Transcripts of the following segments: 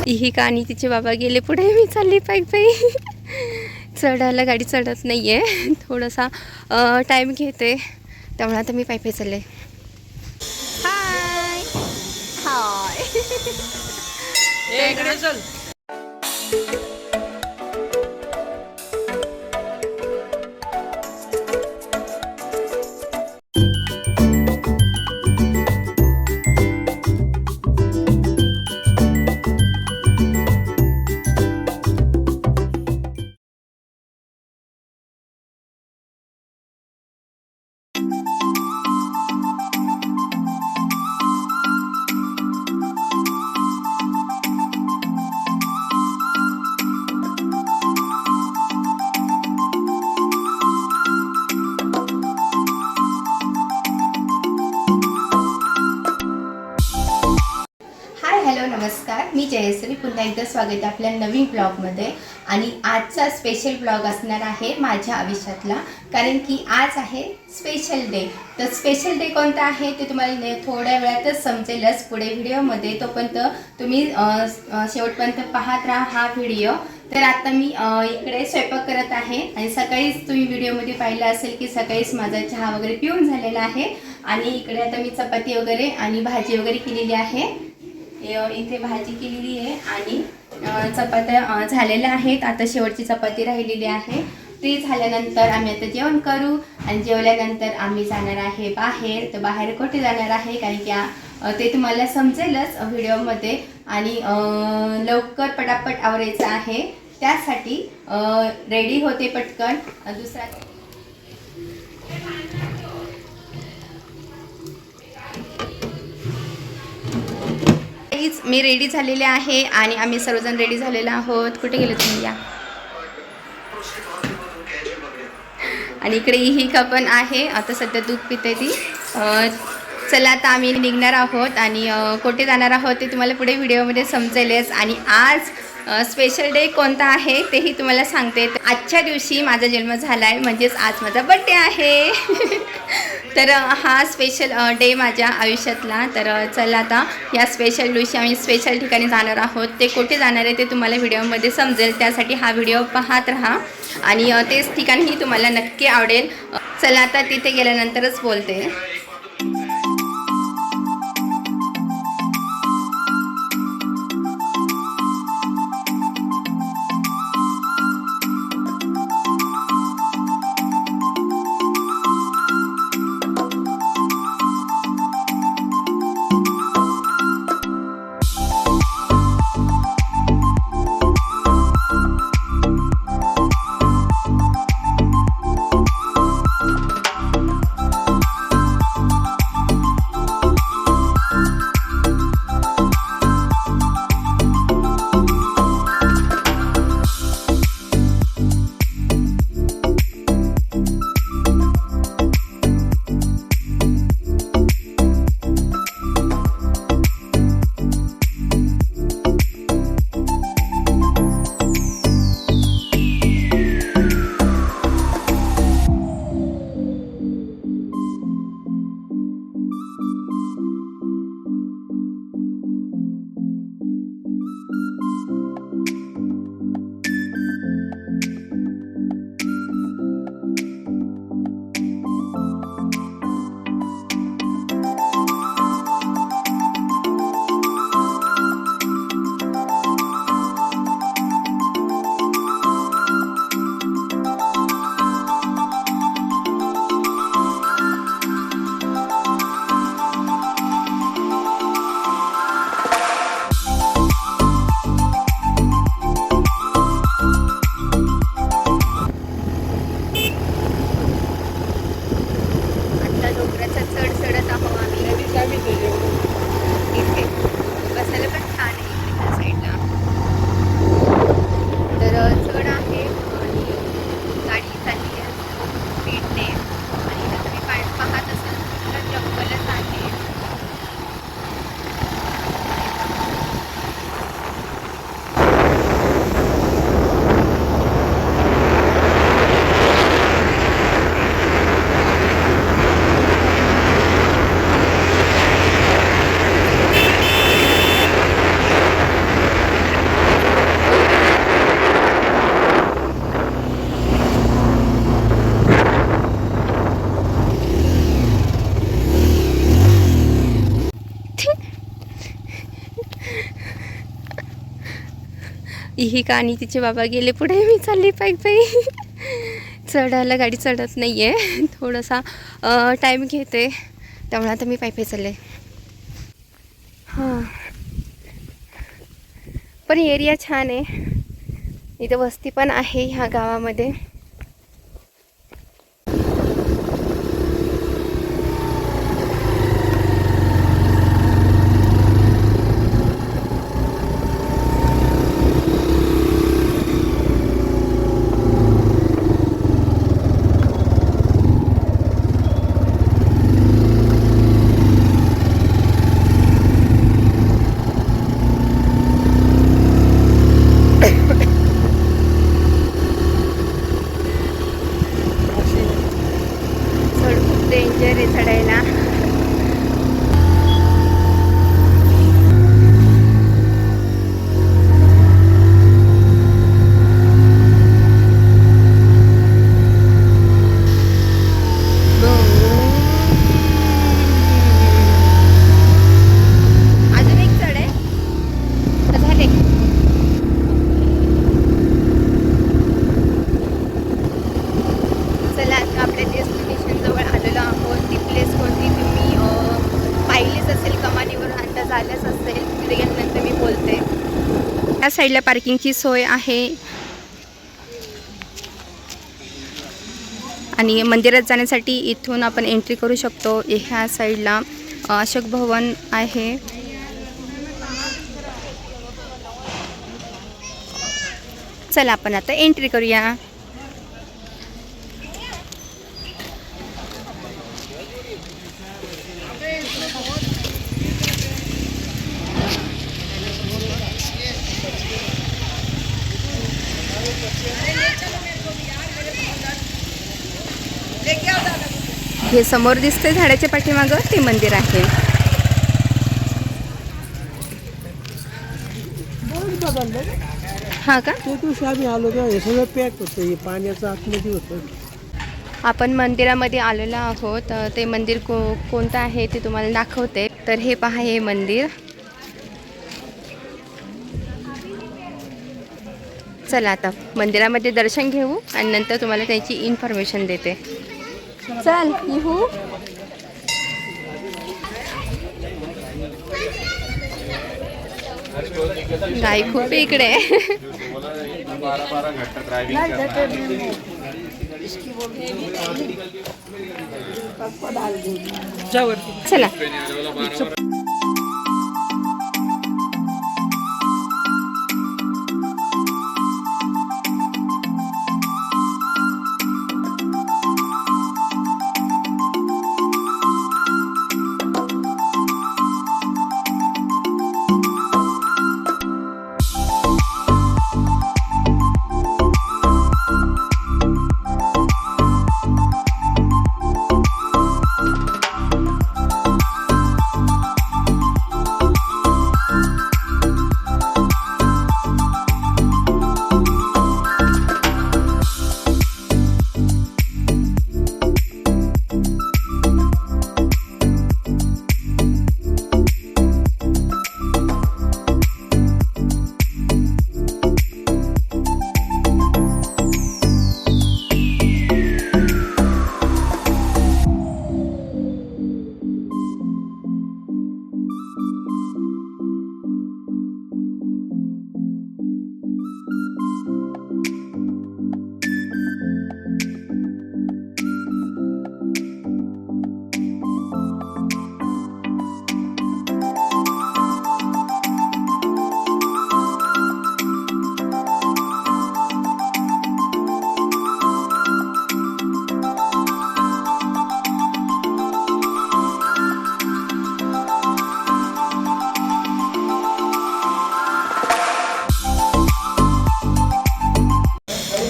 ही का आणि तिचे बाबा गेले पुढे, मी चालली पायी चढायला गाडी चढत नाही आहे, थोडासा टाईम घेते, त्यामुळे आता मी पायी चालले. हाय हाय इकडे चल. हॅलो नमस्कार, मी जयश्री. पुन्हा एकदा स्वागत आहे आपल्या नवीन ब्लॉगमध्ये. आणि आजचा स्पेशल ब्लॉग असणार आहे माझ्या आयुष्यातला, कारण की आज आहे स्पेशल डे. तर स्पेशल डे कोणता आहे ते तुम्हाला थोड्या वेळातच समजेलच पुढे व्हिडिओमध्ये. तोपर्यंत तुम्ही शेवटपर्यंत पाहत राहा हा व्हिडिओ. तर आता मी इकडे स्वयंपाक करत आहे आणि सकाळीच तुम्ही व्हिडिओमध्ये पाहिलं असेल की सकाळीच माझा चहा वगैरे पिऊन झालेला आहे. आणि इकडे आता मी चपाती वगैरे आणि भाजी वगैरे केलेली आहे. इथे भाजी केलेली आहे आणि चपात्या झालेल्या आहेत. आता शेवटची चपाती राहिलेली आहे. ती झाल्यानंतर आम्ही आता जेवण करू आणि जेवल्यानंतर आम्ही जाणार आहे बाहेर. तर बाहेर कुठे जाणार आहे कारण की ते तुम्हाला समजेलच व्हिडिओमध्ये. आणि लवकर पटापट आवरायचं आहे, त्यासाठी रेडी होते पटकन. दुसरा मी रेडी झालेले आहे आणि आम्ही सर्वजण रेडी झालेलो आहोत. कुठे गेले तुम्ही? या. आणि इकडे ही का पण आहे, आता सध्या दूध पिते ती. चला आता आम्ही निघणार आहोत आणि कुठे जाणार आहोत ते तुम्हाला पुढे व्हिडिओमध्ये समजेलच. आणि आज स्पेशल डे कोणता आहे तेही तुम्हाला सांगते. आजच्या दिवशी माझा जन्म झाला आहे, म्हणजेच आज माझा बड्डे आहे. तर हा स्पेशल डे माझ्या आयुष्यातला. तर चला आता या स्पेशल दिवशी आम्ही स्पेशल ठिकाणी जाणार आहोत. ते कुठे जाणार आहे ते तुम्हाला व्हिडिओमध्ये समजेल, त्यासाठी हा व्हिडिओ पाहत राहा आणि तेच ठिकाणही तुम्हाला नक्की आवडेल. चला आता तिथे गेल्यानंतरच बोलते. ही का आणि तिचे बाबा गेले पुढे, मी चालली पायी पायी. चढायला गाडी चढत नाही आहे, थोडासा टाईम घेते, त्यामुळे आता मी पायी पायी चालले. हां, पण एरिया छान आहे, इथं वस्ती पण आहे ह्या गावामध्ये. डेंजर आहे चढायला. अजून एक चढ आहे, झाले. चला, आपल्या डेस्टिनेशन जवळ आलेलो आहोत. ती प्लेस कोणती तुम्ही पाहिलीच असेल, कमानीवरून अंदाज आलाच असेल. तिथे गेल्यानंतर मी बोलते. या साईडला पार्किंगची सोय आहे आणि मंदिरात जाण्यासाठी इथून आपण एंट्री करू शकतो. ह्या साईडला अशोक भवन आहे. चला, आपण आता एंट्री करूया. हे समोर दिसतंय झाडाच्या पाठीमागं, ते मंदिर आहे. हा का? ते दिवशी आम्ही आलो तेव्हा हे सगळं पॅक होतं, हे पाण्याचं आतमध्ये होतं. आपण मंदिरामध्ये आलेलो आहोत. ते मंदिर कोणतं आहे ते तुम्हाला दाखवते. तर हे पहा, हे मंदिर. चला, आता मंदिरामध्ये दर्शन घेऊ आणि नंतर तुम्हाला त्याची इन्फॉर्मेशन देते. चल येऊ. गाई खूप इकडे. चला.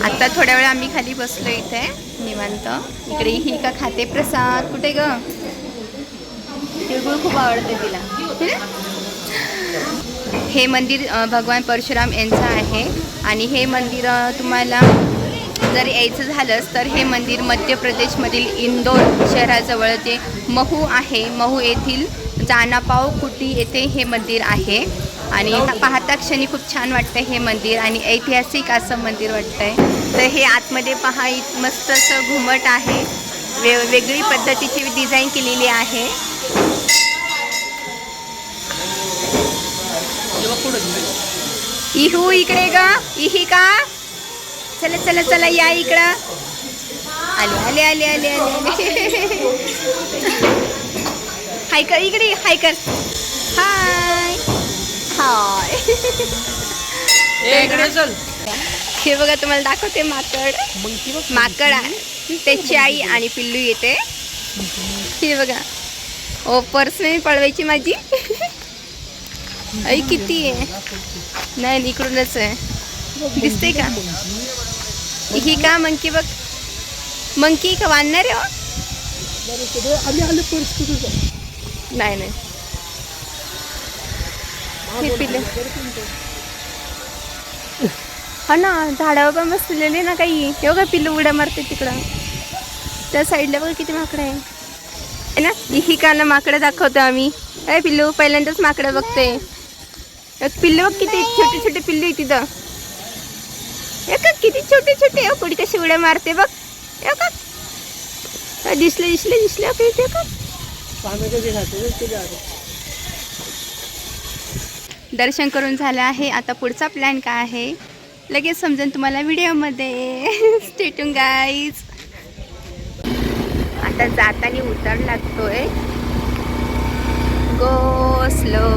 आता थोड्या वेळ आम्ही खाली बसलो इथे निवांत. इकडे ही का खाते प्रसाद. कुठे ग? तिळगुळ खूप आवडते तिला. हे मंदिर भगवान परशुराम यांचं आहे आणि हे मंदिर तुम्हाला जर यायचं झालंच तर हे मंदिर मध्य प्रदेशमधील इंदोर शहराजवळ जे महू आहे, महू येथील जानापाव कुटी येथे हे मंदिर आहे. आणि पाहता क्षणी खूप छान वाटतं हे मंदिर आणि ऐतिहासिक असं मंदिर वाटतंय. तर हे आतमध्ये पहा मस्त असं घुमट आहे, वेगळी पद्धतीची डिझाईन केलेली आहे. इहू इकडे ग, इही का, चला चला चला या इकडं. आले आले आले आले आले हाय कर इकडे, हाय कर, हाय हाय. हे बघा तुम्हाला दाखवते माकड. माकड आहे, त्याची आई आणि पिल्लू येते. हे बघा, ओ पर्स नाही पळवायची माझी. आई किती आहे, नाही इकडूनच आहे, दिसते का ही का मंकी. बघ मंकी का वाढणार आहे. नाही नाही हे पिल्ले हा ना, झाडावर पण बसलेले ना काही. हे बघा पिल्लू उड्या मारते तिकडं, त्या साईडला बघा किती माकडं आहे ना. ही का ना माकडं दाखवतो आम्ही. अरे पिल्लू पहिल्यांदाच माकडं बघते. पिल्लू बघ किती छोटे छोटे पिल्लू आहे तिथं. किती छोटे छोटे. कुणी कशी उड्या मारते बघ. दिसले दिसले दिसले आपल्या इथे का. दर्शन करून झालं आहे. आता पुढचा प्लॅन काय आहे लगेच समजेल तुम्हाला व्हिडिओमध्ये. Stay tune guys. आता जाताना उतार लागतोय, गो स्लो.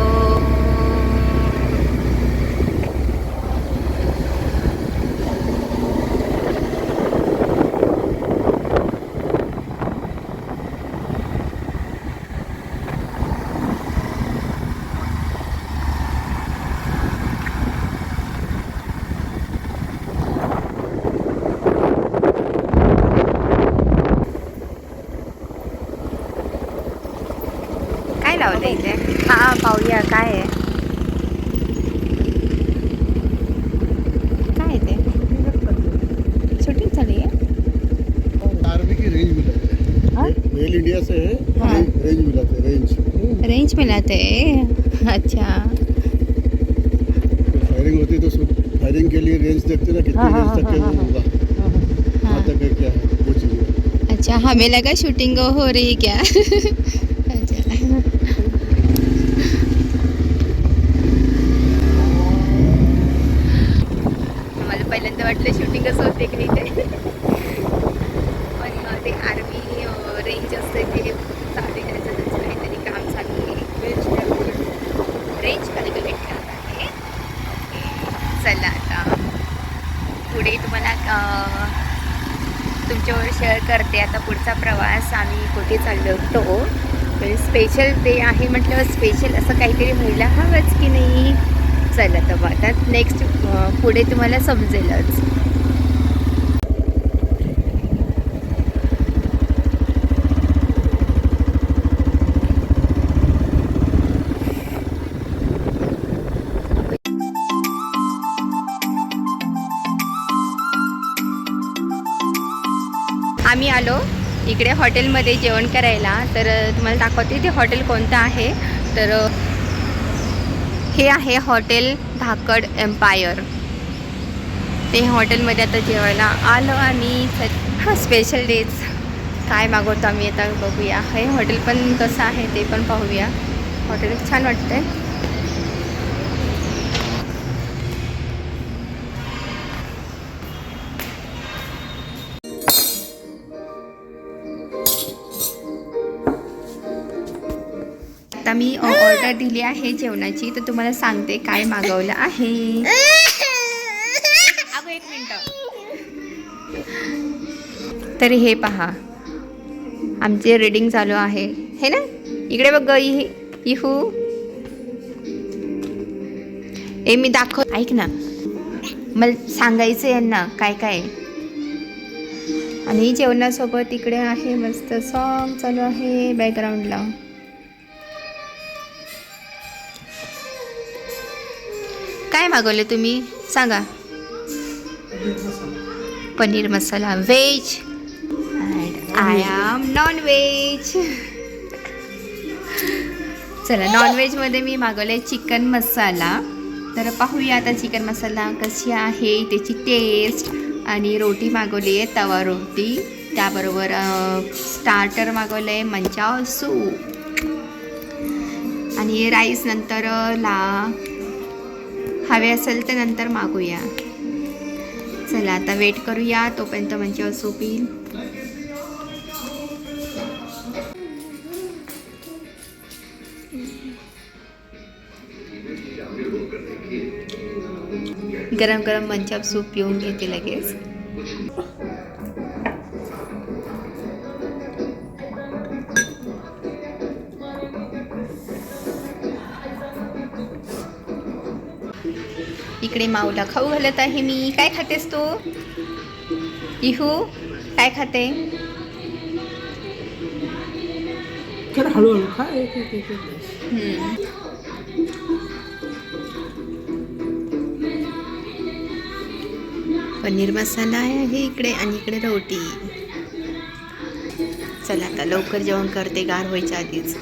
लावलं इथे. हा पाहूया काय आहे. काय ते शूटिंग चालू आहे. आर्मी की रेंज मिलाते हैं, मेल इंडिया से है. हाँ. रेंज मिलाते हैं, रेंज मिलाते. अच्छा, फायरिंग होती तो फायरिंग के लिए रेंज देखते ना, कितनी रेंज तक है वो होगा, वहाँ तक है क्या है वो चीज़. अच्छा हमें लगा शूटिंग हो रही क्या. पहिल्यांदा वाटलं शूटिंगच होते का इथे, पण ते आर्मी रेंज असते ते चालू करायचं, त्याचं काहीतरी काम चालू आहे. रेंज कॅल्क्युलेट करत आहे. चला आता पुढे तुम्हाला तुमच्यावर शेअर करते. आता पुढचा प्रवास आम्ही कुठे चाललो होतो. स्पेशल डे आहे म्हटलं, स्पेशल असं काहीतरी व्हायला हवंच की नाही. चला तर आता नेक्स्ट पुढे तुम्हाला समजेलच. आम्ही आलो इकडे हॉटेलमध्ये जेवण करायला. तर तुम्हाला दाखवते ते हॉटेल कोणतं आहे. तर हे आहे हॉटेल धाकड एम्पायर. ते हॉटेलमध्ये आता जेवायला आलो आणि हा स्पेशल डेज काय मागवतो आम्ही आता बघूया. हे हॉटेल पण कसं आहे ते पण पाहूया. हॉटेल छान वाटतंय. आता मी ऑर्डर दिली आहे जेवणाची, तर तुम्हाला सांगते काय मागवलं आहे. अगं एक मिनिट. तर हे पहा आमचे रीडिंग चालू आहे हे ना. इकडे बघ इहू. ए मी दाखव, ऐक ना, मला सांगायचं यांना काय काय. आणि जेवणासोबत इकडे आहे मस्त सॉन्ग चालू आहे बॅकग्राऊंडला. काय मागवले तुम्ही सांगा. Paneer masala veg and I am non veg. चला, नॉनव्हेजमध्ये मी मागवले चिकन मसाला. तर पाहूया आता चिकन मसाला कशी आहे, त्याची टेस्ट. आणि रोटी मागवली आहे, तवा रोटी. त्याबरोबर स्टार्टर मागवलं आहे, मंचाव सूप. आणि राईस नंतर हवे असेल तर नंतर मागूया. चला आता वेट करूया, तोपर्यंत मंचाव सूप येईल. गरम गरम मंचाव सूप पिऊन घेते लगेच. इकडे माऊला खाऊ घालत आहे मी. काय खातेस तू इहू? काय खाते? हळूहळू खा. पनीर मसाला आहे इकडे आणि इकडे रोटी. चला आता लवकर जेवण करते, गार व्हायच्या आधीच.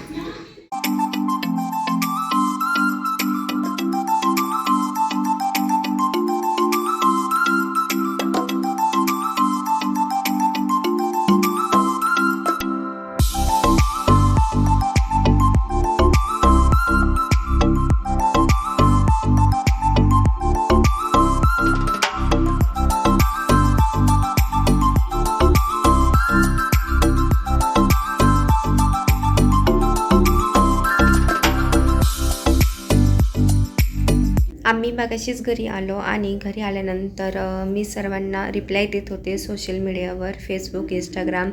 आम्ही मगाशीच घरी आलो आणि घरी आल्यानंतर मी सर्वांना रिप्लाय देत होते सोशल मीडियावर, फेसबुक, इंस्टाग्राम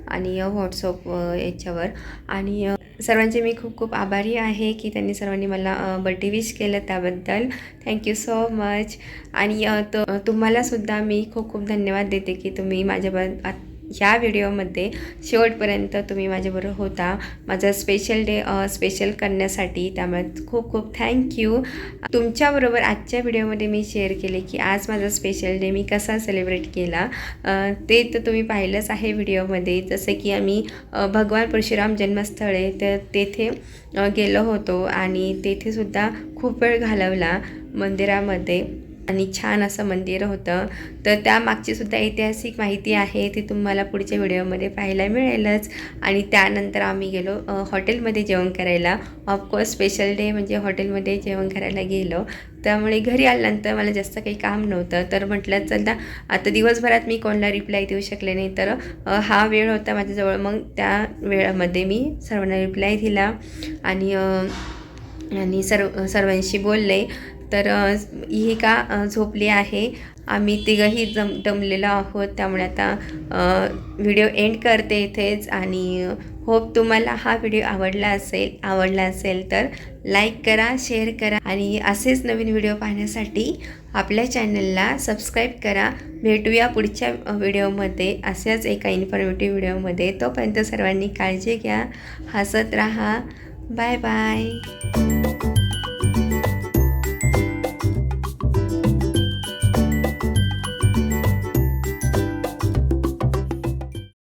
आणि व्हॉट्सअप याच्यावर. आणि सर्वांचे मी खूप खूप आभारी आहे की त्यांनी सर्वांनी मला बर्थडे विश केलं, त्याबद्दल थँक्यू सो मच. आणि तुम्हालासुद्धा मी खूप खूप धन्यवाद देते की तुम्ही ह्या व्हिडिओमध्ये शेवटपर्यंत तुम्ही माझ्याबरोबर होता, माझा स्पेशल डे स्पेशल करण्यासाठी. त्यामुळे खूप खूप थँक्यू. तुमच्याबरोबर आजच्या व्हिडिओमध्ये मी शेअर केले की आज माझा स्पेशल डे मी कसा सेलिब्रेट केला, ते तर तुम्ही पाहिलंच आहे व्हिडिओमध्ये. जसं की आम्ही भगवान परशुराम जन्मस्थळे तर तेथे गेलो होतो आणि तेथेसुद्धा खूप वेळ घालवला मंदिरामध्ये. आणि छान असं मंदिर होतं. तर त्यामागचीसुद्धा ऐतिहासिक माहिती आहे, ती तुम्हाला पुढच्या व्हिडिओमध्ये पाहायला मिळेलच. आणि त्यानंतर आम्ही गेलो हॉटेलमध्ये जेवण करायला. ऑफकोर्स स्पेशल डे म्हणजे हॉटेलमध्ये जेवण करायला गेलो. त्यामुळे घरी आल्यानंतर मला जास्त काही काम नव्हतं, तर म्हटलं चला आता दिवसभरात मी कोणाला रिप्लाय देऊ शकले नाही, तर हा वेळ होता माझ्याजवळ. मग त्या वेळामध्ये मी सर्वांना रिप्लाय दिला आणि सर्वांशी बोलले. तर ही का झोपली आहे. आम्ही तिघंही दमलेलो आहोत. त्यामुळे आता व्हिडिओ एंड करते इथेच. आणि होप तुम्हाला हा व्हिडिओ आवडला असेल तर लाईक करा, शेअर करा आणि असेच नवीन व्हिडिओ पाहण्यासाठी आपल्या चॅनलला सबस्क्राईब करा. भेटूया पुढच्या व्हिडिओमध्ये अशाच एका इन्फॉर्मेटिव्ह व्हिडिओमध्ये. तोपर्यंत सर्वांनी काळजी घ्या, हसत राहा. Bye bye.